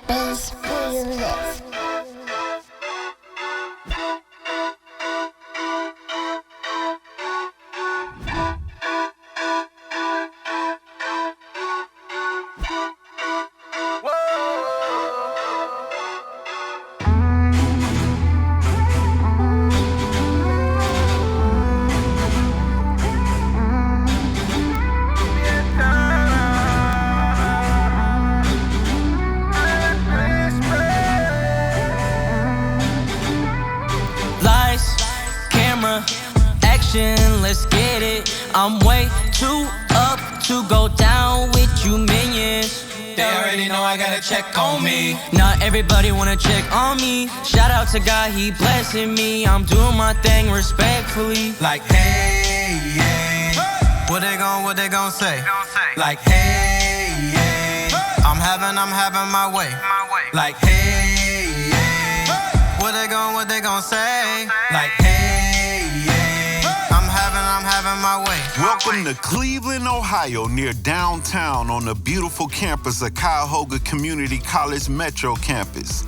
bass music. Let's get it. I'm way too up to go down with you minions. They already know I got a check on me. Not everybody wanna check on me. Shout out to God, he blessing me. I'm doing my thing respectfully. Like hey, yeah. Hey. What they gon' say? Like hey, yeah. I'm having my way. Like hey, yeah. Hey. What they gon' say? Like hey, yeah. I'm having my way. Welcome to Cleveland, Ohio, near downtown on the beautiful campus of Cuyuhoga Community College Metro Campus.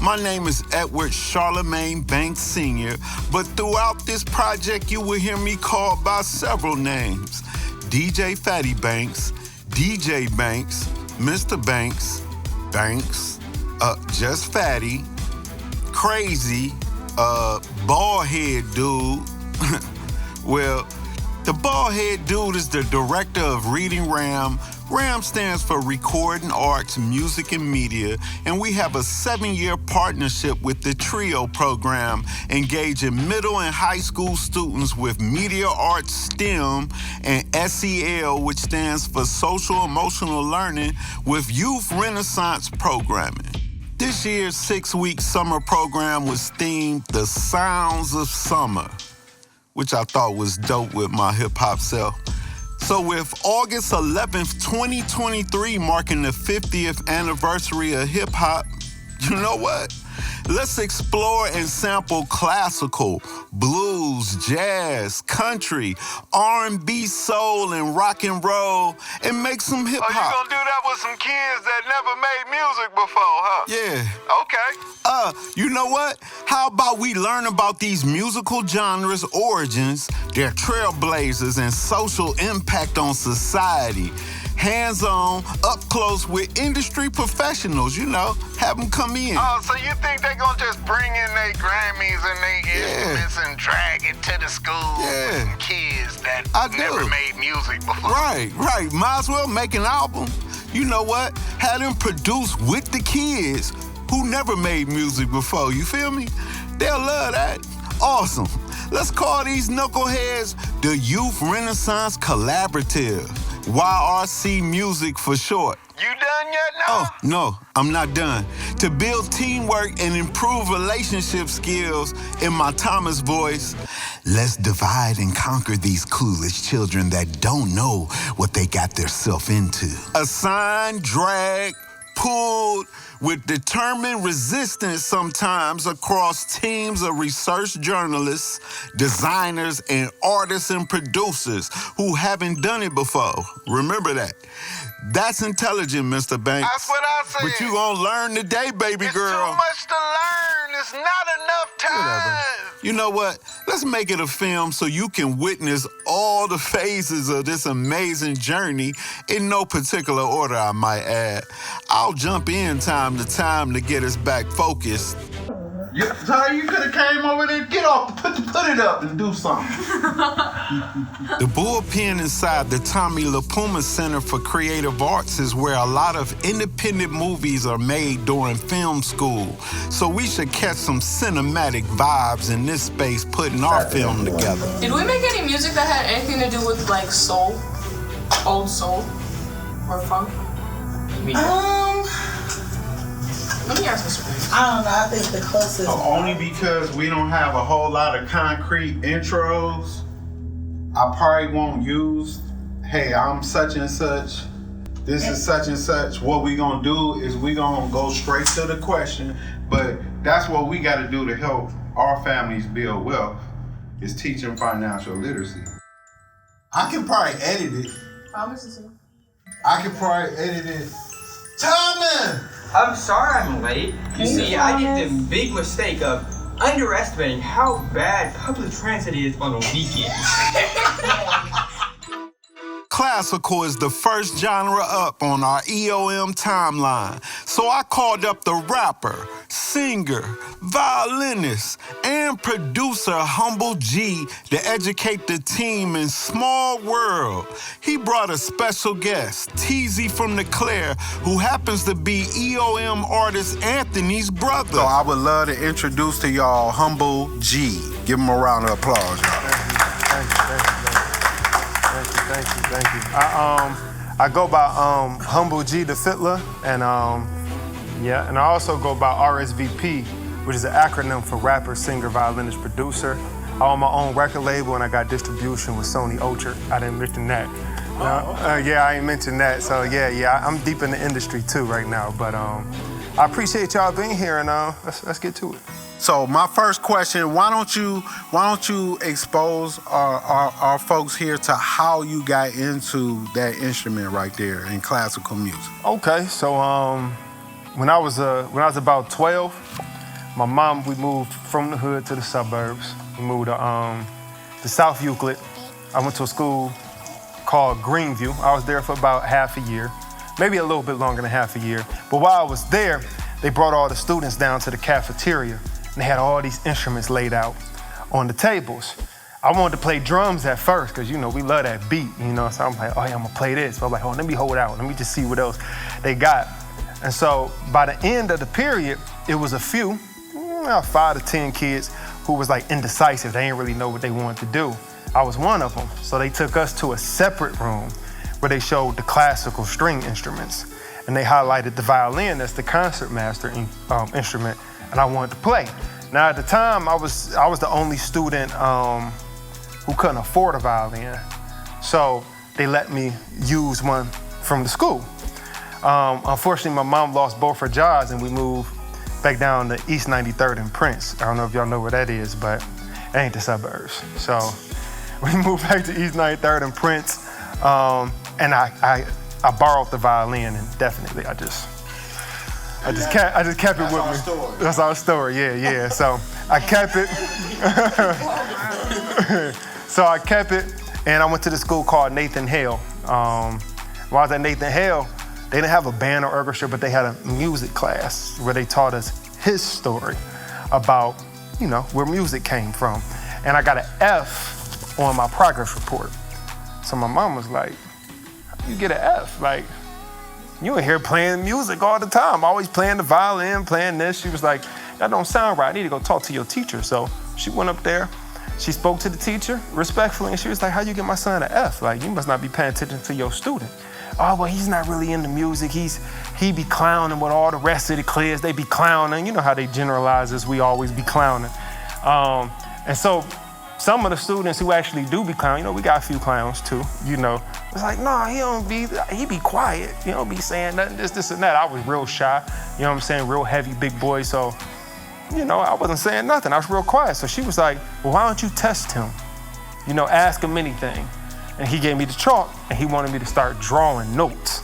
My name is Edward Charlemagne Banks Sr., but throughout this project you will hear me called by several names. DJ Phatty Banks, DJ Banks, Mr. Banks, Just Phatty, Crazy, Bald Head Dude. Well, the bald head dude is the director of Reading RAMM. RAMM stands for Recording Arts, Music, and Media, and we have a 7-year partnership with the TRIO program, engaging middle and high school students with Media Arts STEM and SEL, which stands for Social Emotional Learning, with Youth Renaissance programming. This year's 6-week summer program was themed The Sounds of Summer, which I thought was dope with my hip-hop self. So with August 11th, 2023 marking the 50th anniversary of hip-hop, you know what? Let's explore and sample classical, blues, jazz, country, R&B, soul, and rock and roll, and make some hip-hop. Oh, you gonna do that with some kids that never made music before, huh? Yeah. Okay. You know what? How about we learn about these musical genres' origins, their trailblazers, and social impact on society? Hands-on, up close with industry professionals, have them come in. Oh, so you think they gonna just bring in their Grammys and their instruments and drag it to the schools and kids that never made music before? Right. Might as well make an album. You know what? Have them produce with the kids who never made music before, you feel me? They'll love that. Awesome. Let's call these knuckleheads the Youth Renaissance Collaborative. YRC Music for short. You done yet now? Oh, no, I'm not done. To build teamwork and improve relationship skills, in my Thomas voice, let's divide and conquer these clueless children that don't know what they got themselves into. Assign, drag, pulled, with determined resistance sometimes across teams of research journalists, designers, and artists and producers who haven't done it before. Remember that. That's intelligent, Mr. Banks. That's what I said. But you gonna learn today, baby girl. It's too much to learn. It's not enough time. Whatever. You know what? Let's make it a film so you can witness all the phases of this amazing journey in no particular order, I might add. I'll jump in time to time to get us back focused. Ty, you could have came over there. Get off. Put it up and do something. The bullpen inside the Tommy LaPuma Center for Creative Arts is where a lot of independent movies are made during film school. So we should catch some cinematic vibes in this space putting our film together. Did we make any music that had anything to do with like soul? Old soul? Or funk? Let me ask Mr. Banks. I don't know, I think the closest. Only because we don't have a whole lot of concrete intros, I probably won't use, hey, I'm such and such, this is such and such. What we gonna do is we gonna go straight to the question, but that's what we gotta do to help our families build wealth, is teach them financial literacy. I can probably edit it. Promise to. I can probably edit it. Tommy! I'm sorry I'm late. You see, I did the big mistake of underestimating how bad public transit is on the weekends. Classical is the first genre up on our EOM timeline, so I called up the rapper, singer, violinist, and producer Humble G to educate the team in Small World. He brought a special guest, TZ from the Claire, who happens to be EOM artist Anthony's brother. So I would love to introduce to y'all Humble G. Give him a round of applause, y'all. Thank you. I go by Humble G the Fiddler, and and I also go by RSVP, which is an acronym for rapper, singer, violinist, producer. I own my own record label, and I got distribution with Sony Orchard. I didn't mention that. I ain't mentioned that. So I'm deep in the industry too right now. But I appreciate y'all being here, and let's get to it. So my first question, why don't you expose our folks here to how you got into that instrument right there in classical music? Okay, so when I was about 12, my mom, we moved from the hood to the suburbs. We moved to South Euclid. I went to a school called Greenview. I was there for about half a year, maybe a little bit longer than half a year. But while I was there, they brought all the students down to the cafeteria. And they had all these instruments laid out on the tables. I wanted to play drums at first, because, we love that beat, So I'm like, I'm gonna play this. So I'm like, let me hold out. Let me just see what else they got. And so by the end of the period, it was a few, 5 to 10 kids who was like indecisive. They didn't really know what they wanted to do. I was one of them. So they took us to a separate room where they showed the classical string instruments. And they highlighted the violin as the concert master instrument, and I wanted to play. Now at the time, I was the only student who couldn't afford a violin. So they let me use one from the school. Unfortunately, my mom lost both her jobs, and we moved back down to East 93rd and Prince. I don't know if y'all know where that is, but it ain't the suburbs. So we moved back to East 93rd and Prince, and I borrowed the violin, and definitely I just kept it with me. Story. That's our story, yeah. So I kept it. And I went to the school called Nathan Hale. When I was at Nathan Hale, they didn't have a band or orchestra, but they had a music class where they taught us his story about, where music came from. And I got an F on my progress report. So my mom was like, "How you get an F? Like, you in here playing music all the time, always playing the violin, playing this." She was like, "That don't sound right. I need to go talk to your teacher." So she went up there, she spoke to the teacher respectfully, and she was like, "How you get my son an F? Like, you must not be paying attention to your student." "Oh, well, he's not really into music. He be clowning with all the rest of the kids. They be clowning." You know how they generalize this, we always be clowning. And so some of the students who actually do be clowning, we got a few clowns too, It's like, "No, he be quiet. He don't be saying nothing, this and that." I was real shy, real heavy, big boy. So, I wasn't saying nothing. I was real quiet. So she was like, "Well, why don't you test him? Ask him anything." And he gave me the chalk, and he wanted me to start drawing notes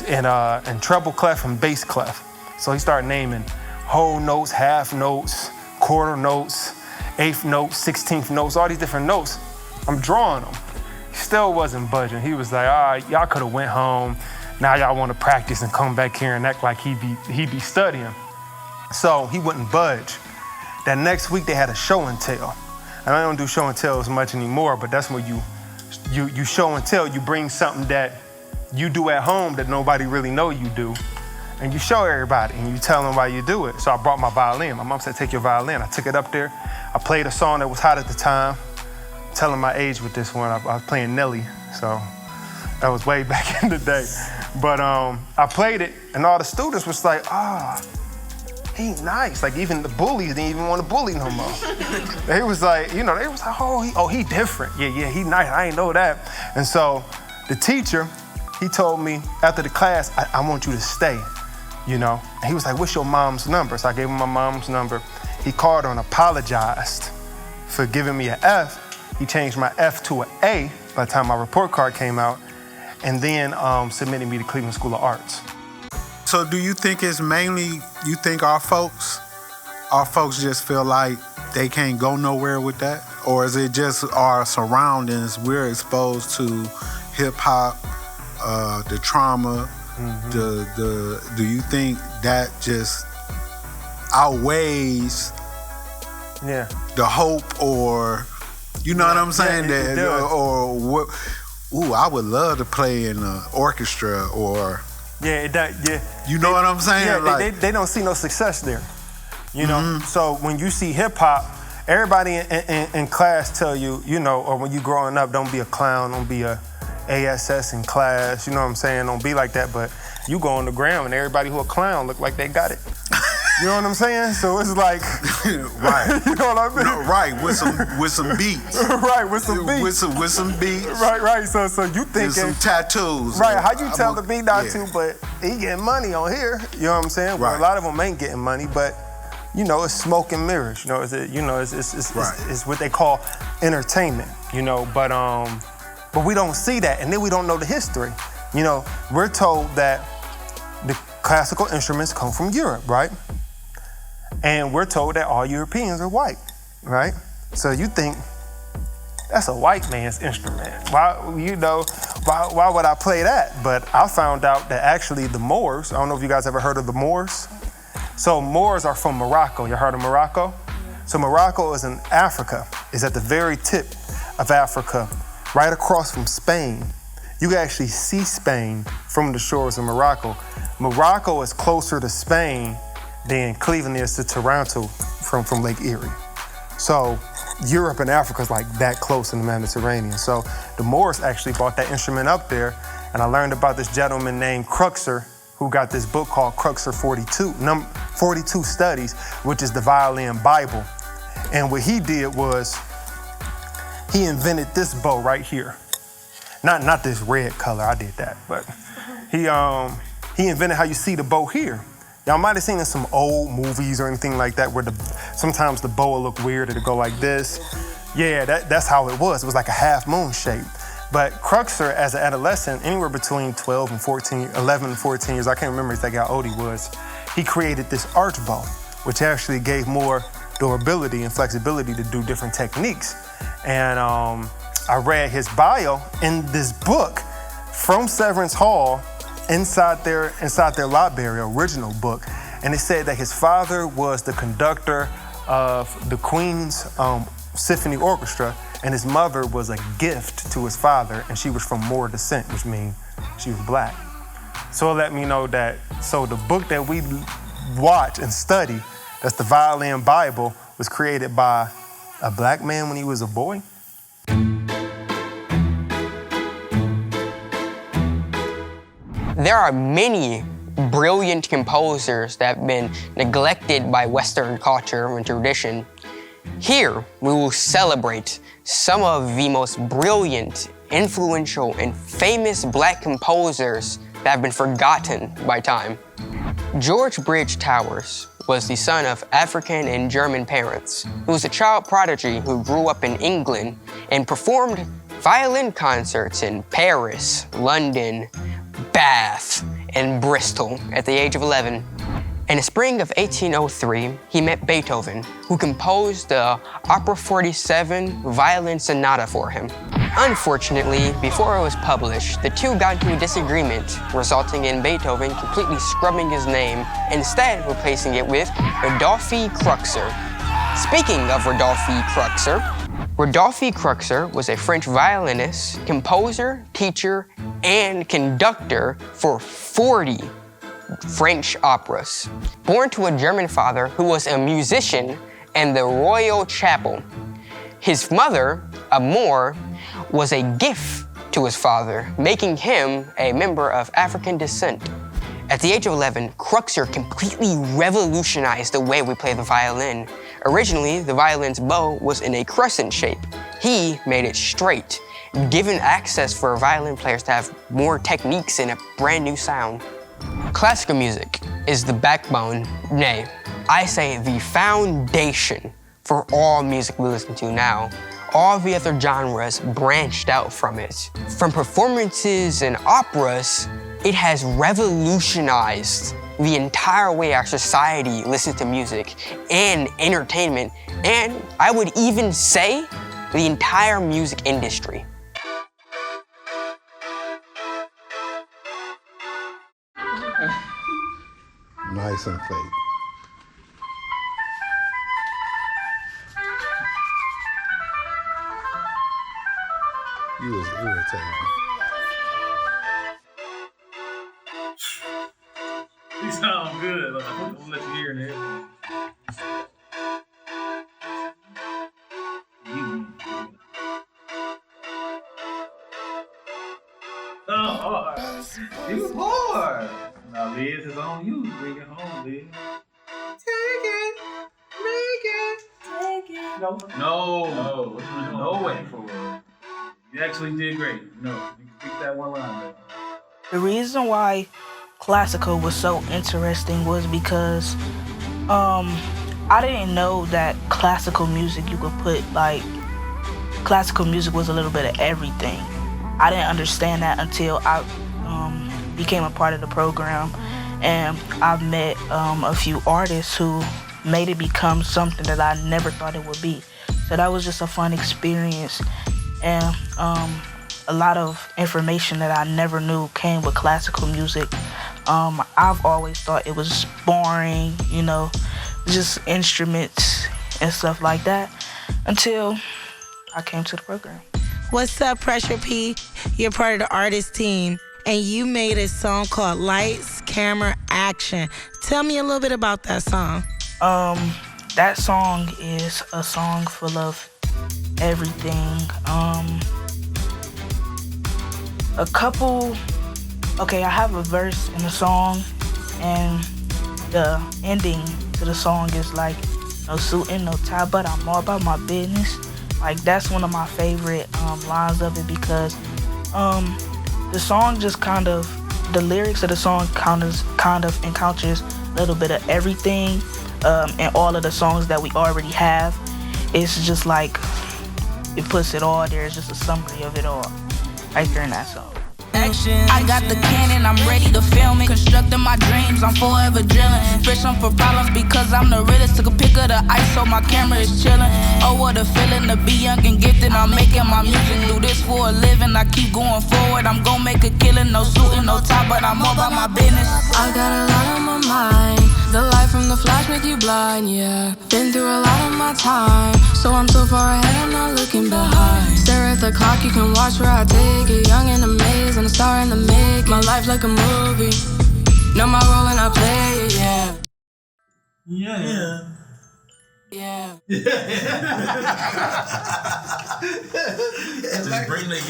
and treble clef and bass clef. So he started naming whole notes, half notes, quarter notes, eighth notes, 16th notes, all these different notes. I'm drawing them. He still wasn't budging. He was like, y'all could have went home. Now y'all want to practice and come back here and act like he be studying. So he wouldn't budge. That next week they had a show and tell. And I don't do show and tell as much anymore, but that's where you show and tell. You bring something that you do at home that nobody really know you do, and you show everybody and you tell them why you do it. So I brought my violin. My mom said, "Take your violin." I took it up there. I played a song that was hot at the time. Telling my age with this one, I was playing Nelly, so that was way back in the day. But I played it, and all the students was like, he nice. Like, even the bullies didn't even want to bully no more. They was like, they was like, he different. Yeah, he nice. I ain't know that. And so the teacher, he told me after the class, I want you to stay, And he was like, "What's your mom's number?" So I gave him my mom's number. He called her and apologized for giving me an F. He changed my F to an A by the time my report card came out, and then submitted me to Cleveland School of Arts. So do you think it's mainly, you think our folks just feel like they can't go nowhere with that? Or is it just our surroundings? We're exposed to hip hop, the trauma, do you think that just outweighs the hope, or you know what I'm saying? Or what? Ooh, I would love to play in an orchestra, or you know what I'm saying? Yeah, like, they don't see no success there. You know, so when you see hip hop, everybody in class tell you, you know, or when you growing up, don't be a clown, don't be a ASS in class, you know what I'm saying? Don't be like that, but you go on the ground and everybody who a clown look like they got it. You know what I'm saying? So it's like, right. You know what I mean? No, right, with some beats. Right, with some beats. With some beats. Right. So you thinking, and some tattoos. Right, how you tell the beat not to, but he getting money on here. You know what I'm saying? Well, right. A lot of them ain't getting money, but you know, it's smoke and mirrors. You know, it's what they call entertainment. You know, but we don't see that, and then we don't know the history. You know, we're told that the classical instruments come from Europe, right? And we're told that all Europeans are white, right? So you think that's a white man's instrument. Why would I play that? But I found out that actually the Moors, I don't know if you guys ever heard of the Moors. So Moors are from Morocco. You heard of Morocco? So Morocco is in Africa. It's at the very tip of Africa, right across from Spain. You can actually see Spain from the shores of Morocco. Morocco is closer to Spain than Cleveland is to Toronto from Lake Erie. So Europe and Africa is like that close in the Mediterranean. So the Moors actually brought that instrument up there, and I learned about this gentleman named Cruxer, who got this book called Cruxer 42 Studies, which is the violin Bible. And what he did was, he invented this bow right here. Not this red color, I did that, but he invented how you see the bow here. Y'all might have seen in some old movies or anything like that where sometimes the bow will look weird, it'll go like this. Yeah, that's how it was. It was like a half moon shape. But Cruxer, as an adolescent, anywhere between 11 and 14 years, I can't remember exactly how old he was, he created this arch bow, which actually gave more durability and flexibility to do different techniques. And I read his bio in this book from Severance Hall, inside their library, original book, and it said that his father was the conductor of the Queen's Symphony Orchestra, and his mother was a gift to his father, and she was from Moor descent, which means she was black. So it let me know that, so the book that we watch and study, that's the Violin Bible, was created by a black man when he was a boy. There are many brilliant composers that have been neglected by Western culture and tradition. Here, we will celebrate some of the most brilliant, influential, and famous black composers that have been forgotten by time. George Bridge Towers was the son of African and German parents. He was a child prodigy who grew up in England and performed violin concerts in Paris, London, Bath, and Bristol at the age of 11. In the spring of 1803, he met Beethoven, who composed the Opera 47 Violin Sonata for him. Unfortunately, before it was published, the two got into a disagreement, resulting in Beethoven completely scrubbing his name, instead replacing it with Rodolphe Cruxer. Speaking of Rodolphe Cruxer, Rodolphe Cruxer was a French violinist, composer, teacher, and conductor for 40 French operas. Born to a German father who was a musician in the Royal Chapel, his mother, a Moor, was a gift to his father, making him a member of African descent. At the age of 11, Cruxer completely revolutionized the way we play the violin. Originally, the violin's bow was in a crescent shape. He made it straight, giving access for violin players to have more techniques and a brand new sound. Classical music is the backbone, nay, I say the foundation for all music we listen to now. All the other genres branched out from it. From performances and operas, it has revolutionized the entire way our society listens to music and entertainment, and I would even say the entire music industry. Nice and fake. You was irritating. You sound good. I'm gonna let you hear it. You was hard. Now, Liz is on you. Bring it home, Liz. Take it, make it, take it. No way for it. You actually did great. No, you can pick that one line though. The reason why classical was so interesting was because I didn't know that classical music you could put classical music was a little bit of everything. I didn't understand that until I became a part of the program, and I've met a few artists who made it become something that I never thought it would be. So that was just a fun experience, and a lot of information that I never knew came with classical music. I've always thought it was boring, just instruments and stuff like that, until I came to the program. What's up, Pressure P? You're part of the artist team, and you made a song called Lights, Camera, Action. Tell me a little bit about that song. That song is a song full of everything. I have a verse in the song, and the ending to the song is like, no suit and no tie, but I'm all about my business. Like, that's one of my favorite lines of it, because the song just the lyrics of the song kind of encounters a little bit of everything, and all of the songs that we already have. It's just like, it puts it all there. It's just a summary of it all right there in that song. I got the cannon, I'm ready to film it. Constructing my dreams, I'm forever drilling. Fishing for problems because I'm the realest. Took a pic of the ice so my camera is chilling. Oh, what a feeling to be young and gifted. I'm making my music, do this for a living. I keep going forward, I'm gon' make a killing. No suit and no tie, but I'm all about my business. I got a lot on my mind. The light from the flash make you blind, yeah. Been through a lot of my time, so I'm so far ahead, I'm not looking behind. Stare at the clock, you can watch where I take it. Young and amazing, a star in the make. My life like a movie. Know my role and I play it, yeah. Yeah. Just bring the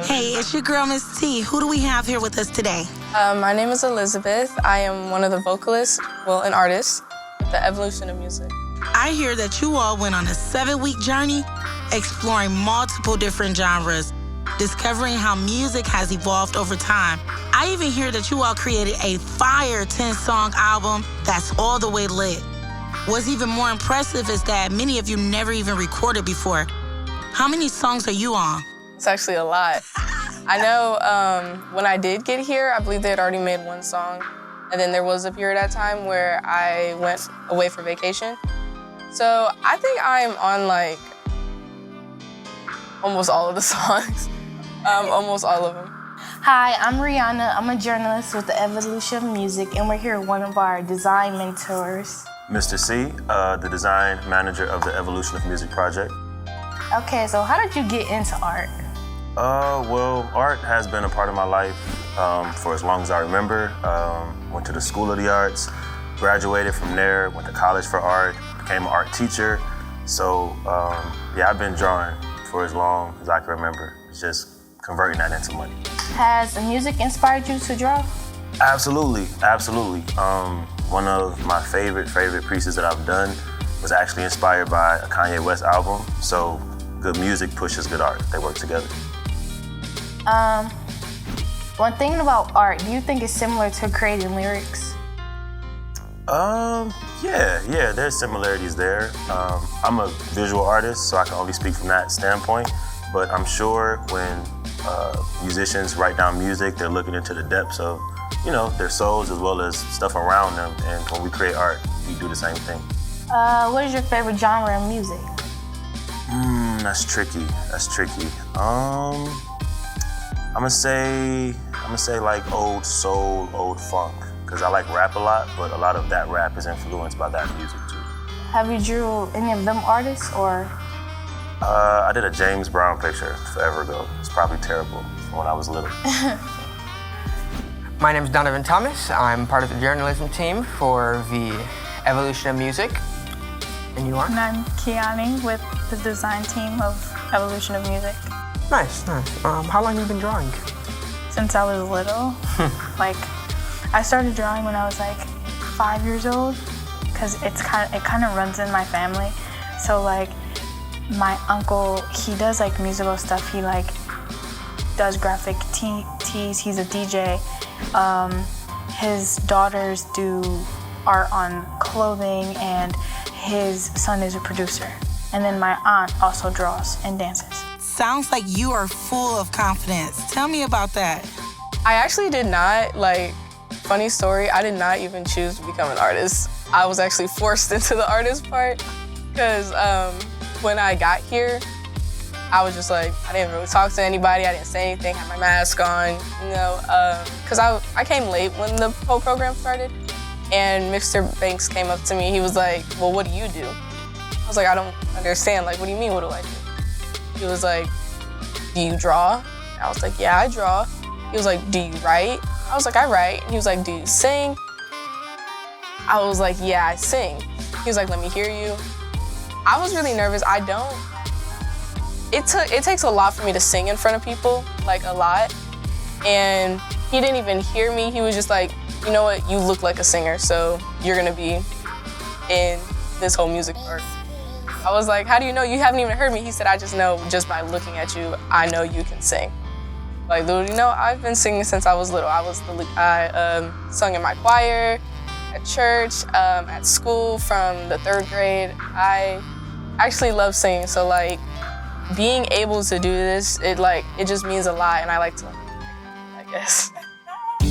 Hey, it's your girl, Miss T. Who do we have here with us today? My name is Elizabeth. I am one of the vocalists, an artist, The Evolution of Music. I hear that you all went on a 7-week journey exploring multiple different genres, discovering how music has evolved over time. I even hear that you all created a fire 10-song album that's all the way lit. What's even more impressive is that many of you never even recorded before. How many songs are you on? It's actually a lot. I know when I did get here, I believe they had already made one song. And then there was a period of time where I went away for vacation. So I think I'm on like almost all of the songs. Almost all of them. Hi, I'm Rihanna. I'm a journalist with the Evolution of Music, and we're here with one of our design mentors. Mr. C, the design manager of the Evolution of Music project. Okay, so how did you get into art? Well, art has been a part of my life for as long as I remember. Went to the School of the Arts, graduated from there, went to college for art, became an art teacher. So, I've been drawing for as long as I can remember. It's just converting that into money. Has the music inspired you to draw? Absolutely. One of my favorite pieces that I've done was actually inspired by a Kanye West album. So good music pushes good art. They work together. When thinking about art, do you think it's similar to creating lyrics? Yeah, there's similarities there. I'm a visual artist, so I can only speak from that standpoint. But I'm sure when musicians write down music, they're looking into the depths of you know, their souls as well as stuff around them. And when we create art, we do the same thing. What is your favorite genre of music? That's tricky. I'm gonna say like old soul, old funk, because I like rap a lot, but a lot of that rap is influenced by that music too. Have you drew any of them artists or? I did a James Brown picture forever ago. It's probably terrible from when I was little. My name is Donovan Thomas. I'm part of the journalism team for the Evolution of Music. And you are? And I'm Kiani with the design team of Evolution of Music. Nice. How long have you been drawing? Since I was little. Like, I started drawing when I was like 5 years old, because it kind of runs in my family. So like, my uncle, he does like musical stuff. He like does graphic tees. He's a DJ. His daughters do art on clothing, and his son is a producer. And then my aunt also draws and dances. Sounds like you are full of confidence. Tell me about that. I actually did not, funny story, I did not even choose to become an artist. I was actually forced into the artist part, because when I got here, I was just like, I didn't really talk to anybody, I didn't say anything, had my mask on, because I came late when the whole program started, and Mr. Banks came up to me. He was like, well, what do you do? I was like, I don't understand, what do you mean, what do I do? He was like, do you draw? I was like, yeah, I draw. He was like, do you write? I was like, I write. He was like, do you sing? I was like, yeah, I sing. He was like, let me hear you. I was really nervous. I don't. It takes a lot for me to sing in front of people, a lot. And he didn't even hear me. He was just like, you know what, you look like a singer, so you're gonna be in this whole music part. I was like, how do you know? You haven't even heard me. He said, I just know just by looking at you, I know you can sing. I've been singing since I was little. I sung in my choir, at church, at school from the 3rd grade. I actually love singing, so being able to do this, it just means a lot, and I like to, I guess.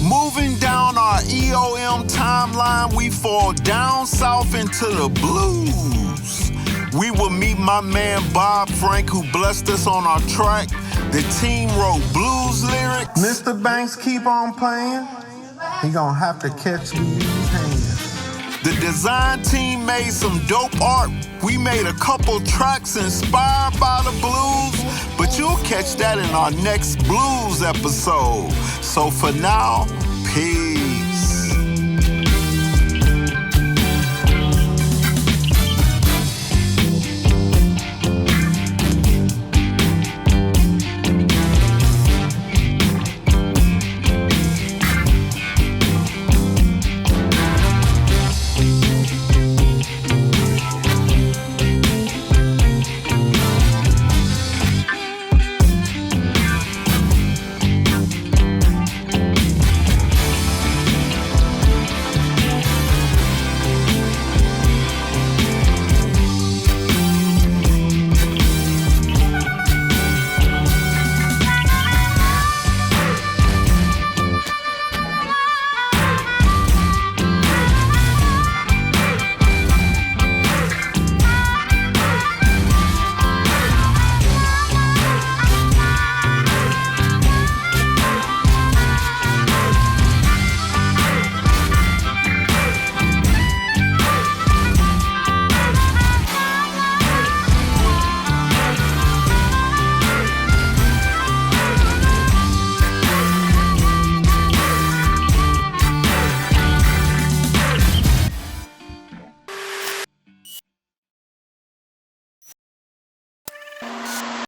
Moving down our EOM timeline, we fall down south into the blues. We will meet my man Bob Frank, who blessed us on our track. The team wrote blues lyrics. Mr. Banks keep on playing, he gonna have to catch me in his hands. The design team made some dope art. We made a couple tracks inspired by the blues, but you'll catch that in our next blues episode. So for now, peace.